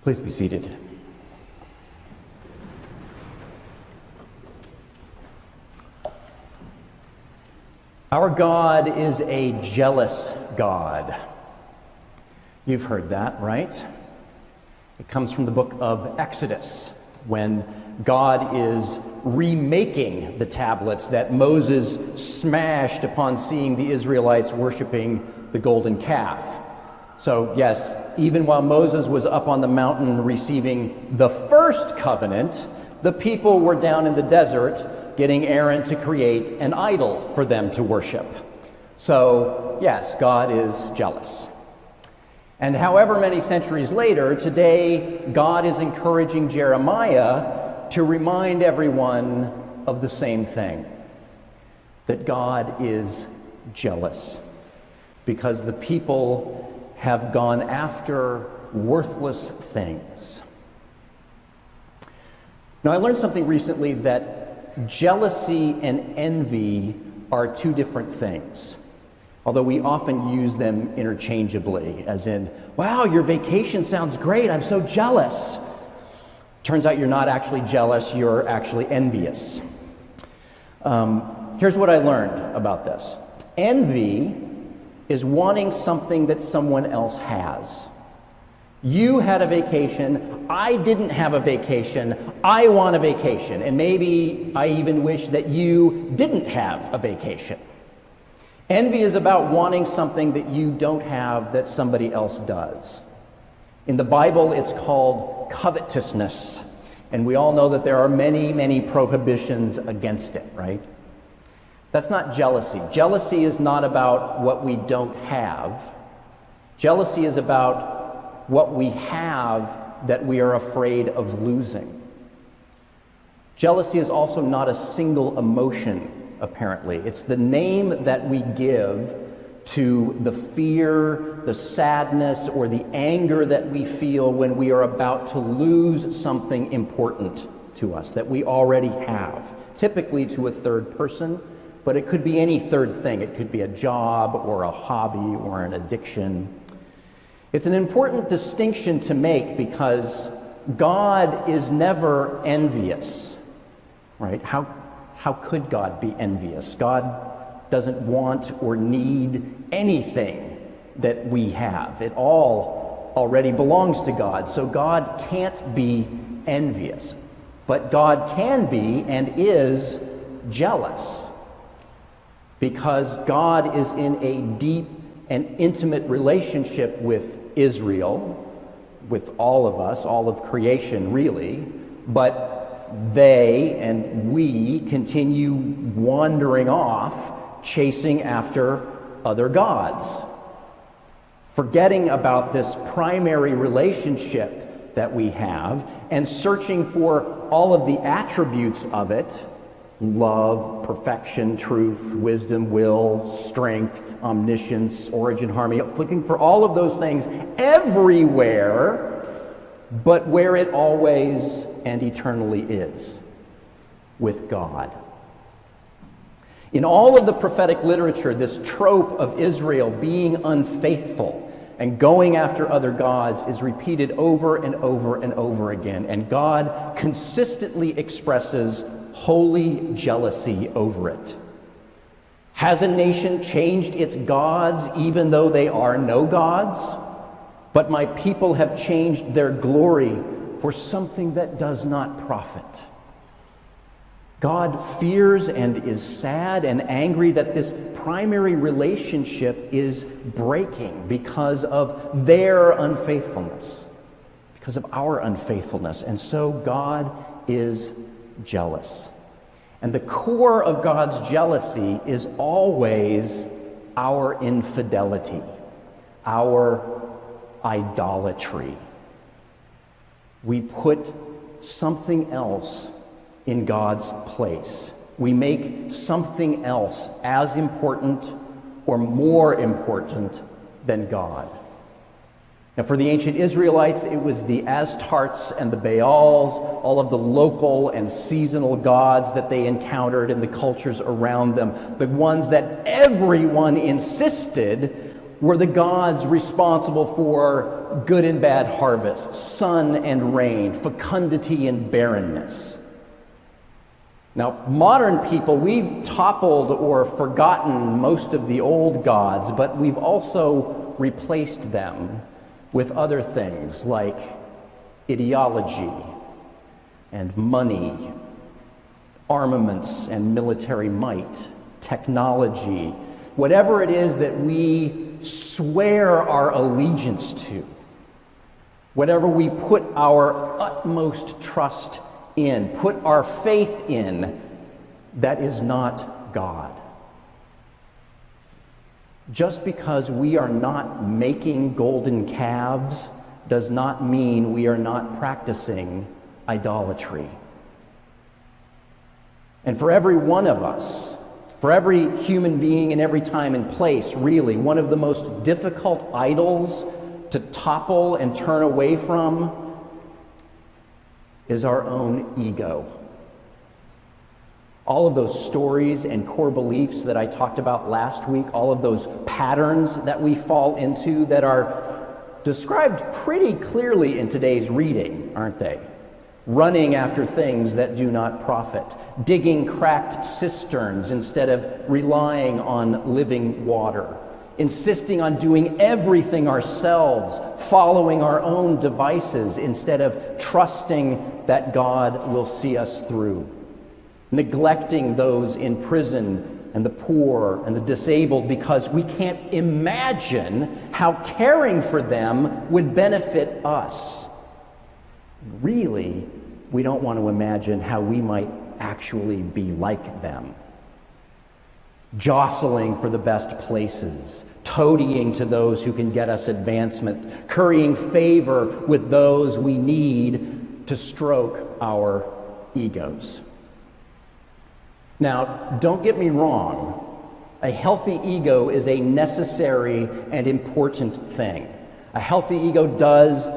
Please be seated. Our God is a jealous God. You've heard that, right? It comes from the book of Exodus, when God is remaking the tablets that Moses smashed upon seeing the Israelites worshiping the golden calf. So yes, even while Moses was up on the mountain receiving the first covenant, the people were down in the desert getting Aaron to create an idol for them to worship. So yes, God is jealous. And however many centuries later, today God is encouraging Jeremiah to remind everyone of the same thing, that God is jealous because the people have gone after worthless things. Now, I learned something recently that jealousy and envy are two different things, although we often use them interchangeably, as in, wow, your vacation sounds great, I'm so jealous. Turns out you're not actually jealous, you're actually envious. Here's what I learned about this. Envy is wanting something that someone else has. You had a vacation, I didn't have a vacation, I want a vacation, and maybe I even wish that you didn't have a vacation. Envy is about wanting something that you don't have that somebody else does. In the Bible, it's called covetousness, and we all know that there are many, many prohibitions against it, right? That's not jealousy. Jealousy is not about what we don't have. Jealousy is about what we have that we are afraid of losing. Jealousy is also not a single emotion, apparently. It's the name that we give to the fear, the sadness, or the anger that we feel when we are about to lose something important to us that we already have, typically to a third person. But it could be any third thing. It could be a job or a hobby or an addiction. It's an important distinction to make because God is never envious, right? How could God be envious? God doesn't want or need anything that we have. It all already belongs to God. So God can't be envious. But God can be and is jealous, because God is in a deep and intimate relationship with Israel, with all of us, all of creation really, but they and we continue wandering off, chasing after other gods, forgetting about this primary relationship that we have and searching for all of the attributes of it: love, perfection, truth, wisdom, will, strength, omniscience, origin, harmony, looking for all of those things everywhere, but where it always and eternally is, with God. In all of the prophetic literature, this trope of Israel being unfaithful and going after other gods is repeated over and over and over again, and God consistently expresses holy jealousy over it. Has a nation changed its gods even though they are no gods? But my people have changed their glory for something that does not profit. God fears and is sad and angry that this primary relationship is breaking because of their unfaithfulness, because of our unfaithfulness. And so God is jealous. And the core of God's jealousy is always our infidelity, our idolatry. We put something else in God's place. We make something else as important or more important than God. Now, for the ancient Israelites, it was the Astartes and the Baals, all of the local and seasonal gods that they encountered in the cultures around them, the ones that everyone insisted Were the gods responsible for good and bad harvests, sun and rain, fecundity and barrenness? Now, modern people, we've toppled or forgotten most of the old gods, but we've also replaced them with other things like ideology and money, armaments and military might, technology, whatever it is that we swear our allegiance to, whatever we put our utmost trust in, put our faith in, that is not God. Just because we are not making golden calves does not mean we are not practicing idolatry. And for every one of us, for every human being in every time and place, really, one of the most difficult idols to topple and turn away from is our own ego. All of those stories and core beliefs that I talked about last week, all of those patterns that we fall into that are described pretty clearly in today's reading, aren't they? Running after things that do not profit, digging cracked cisterns instead of relying on living water, insisting on doing everything ourselves, following our own devices instead of trusting that God will see us through, neglecting those in prison and the poor and the disabled because we can't imagine how caring for them would benefit us. Really, we don't want to imagine how we might actually be like them. Jostling for the best places, toadying to those who can get us advancement, currying favor with those we need to stroke our egos. Now, don't get me wrong. A healthy ego is a necessary and important thing. A healthy ego does,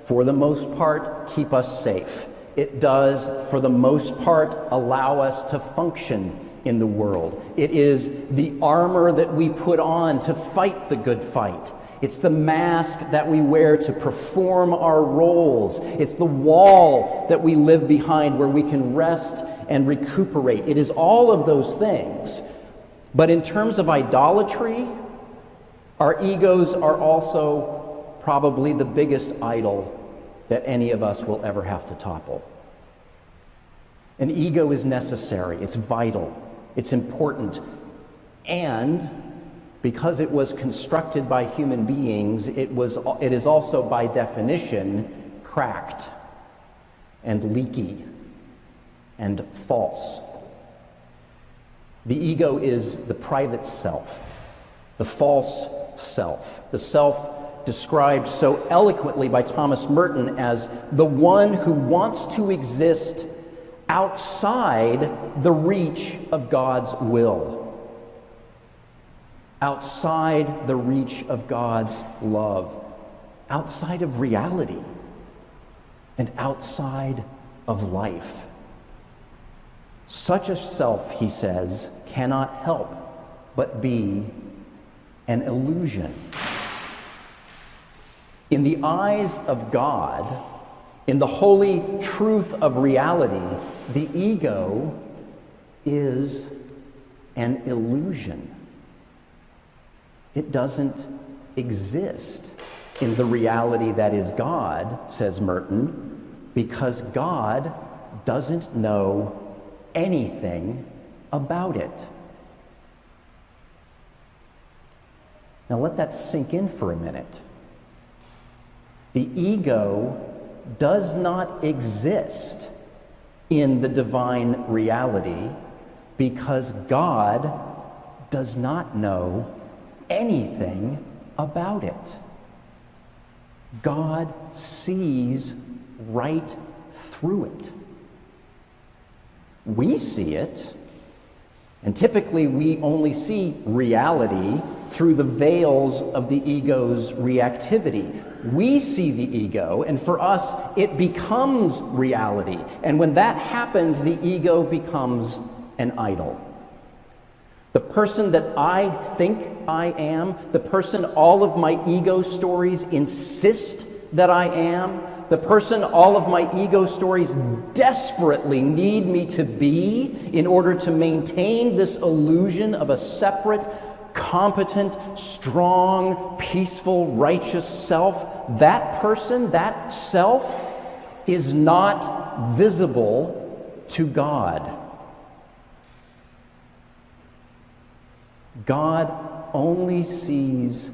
for the most part, keep us safe. It does, for the most part, allow us to function in the world. It is the armor that we put on to fight the good fight. It's the mask that we wear to perform our roles. It's the wall that we live behind where we can rest and recuperate. It is all of those things. But in terms of idolatry, our egos are also probably the biggest idol that any of us will ever have to topple. An ego is necessary, it's vital, it's important, and because it was constructed by human beings, it is also by definition cracked and leaky and false. The ego is the private self, the false self, the self described so eloquently by Thomas Merton as the one who wants to exist outside the reach of God's will, outside the reach of God's love, outside of reality, and outside of life. Such a self, he says, cannot help but be an illusion. In the eyes of God, in the holy truth of reality, the ego is an illusion. It doesn't exist in the reality that is God, says Merton, because God doesn't know anything about it. Now let that sink in for a minute. The ego does not exist in the divine reality because God does not know anything about it. God sees right through it. We see it, and typically we only see reality through the veils of the ego's reactivity. We see the ego, and for us, it becomes reality. And when that happens, the ego becomes an idol. the person that I think I am, the person all of my ego stories insist that I am, the person all of my ego stories desperately need me to be in order to maintain this illusion of a separate, competent, strong, peaceful, righteous self, that person, that self, is not visible to God. God only sees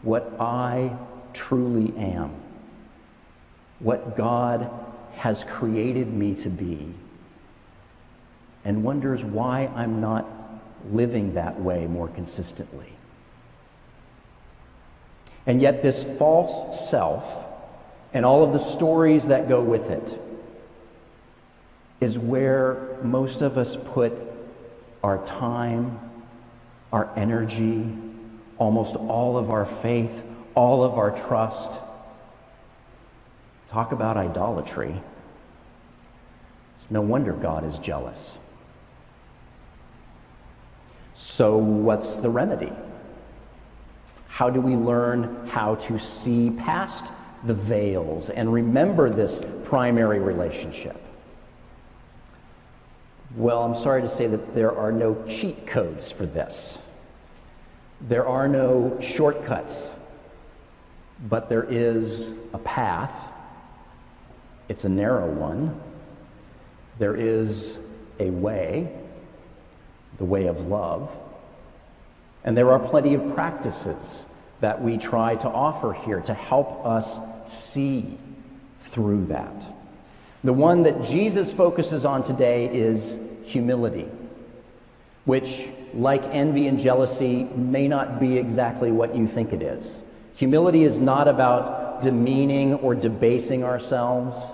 what I truly am, what God has created me to be, and wonders why I'm not living that way more consistently. And yet this false self and all of the stories that go with it is where most of us put our time, our energy, almost all of our faith, all of our trust. Talk about idolatry. It's no wonder God is jealous. So what's the remedy? How do we learn how to see past the veils and remember this primary relationship? Well, I'm sorry to say that there are no cheat codes for this. There are no shortcuts, but there is a path. It's a narrow one. There is a way, the way of love, and there are plenty of practices that we try to offer here to help us see through that. The one that Jesus focuses on today is humility, which, like envy and jealousy, may not be exactly what you think it is. Humility is not about demeaning or debasing ourselves.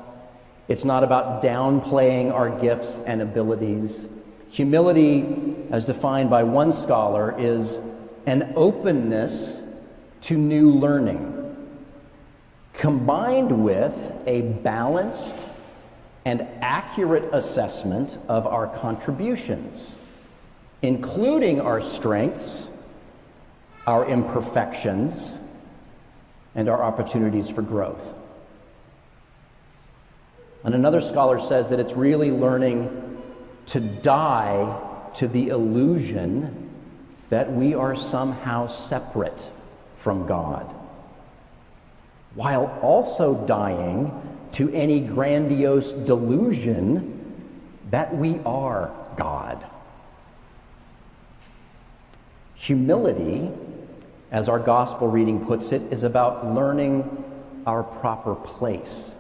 It's not about downplaying our gifts and abilities. Humility, as defined by one scholar, is an openness to new learning, combined with a balanced and accurate assessment of our contributions, including our strengths, our imperfections, and our opportunities for growth. And another scholar says that it's really learning to die to the illusion that we are somehow separate from God, while also dying to any grandiose delusion that we are God. Humility, as our gospel reading puts it, is about learning our proper place,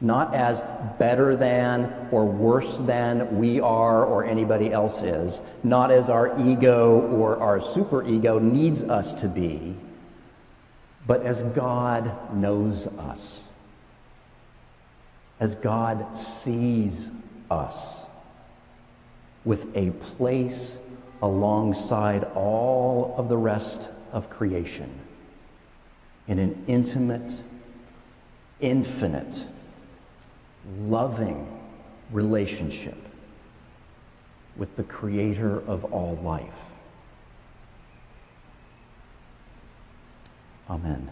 not as better than or worse than we are or anybody else is, not as our ego or our superego needs us to be, but as God knows us, as God sees us, with a place alongside all of the rest of creation in an intimate, infinite, loving relationship with the Creator of all life. Amen.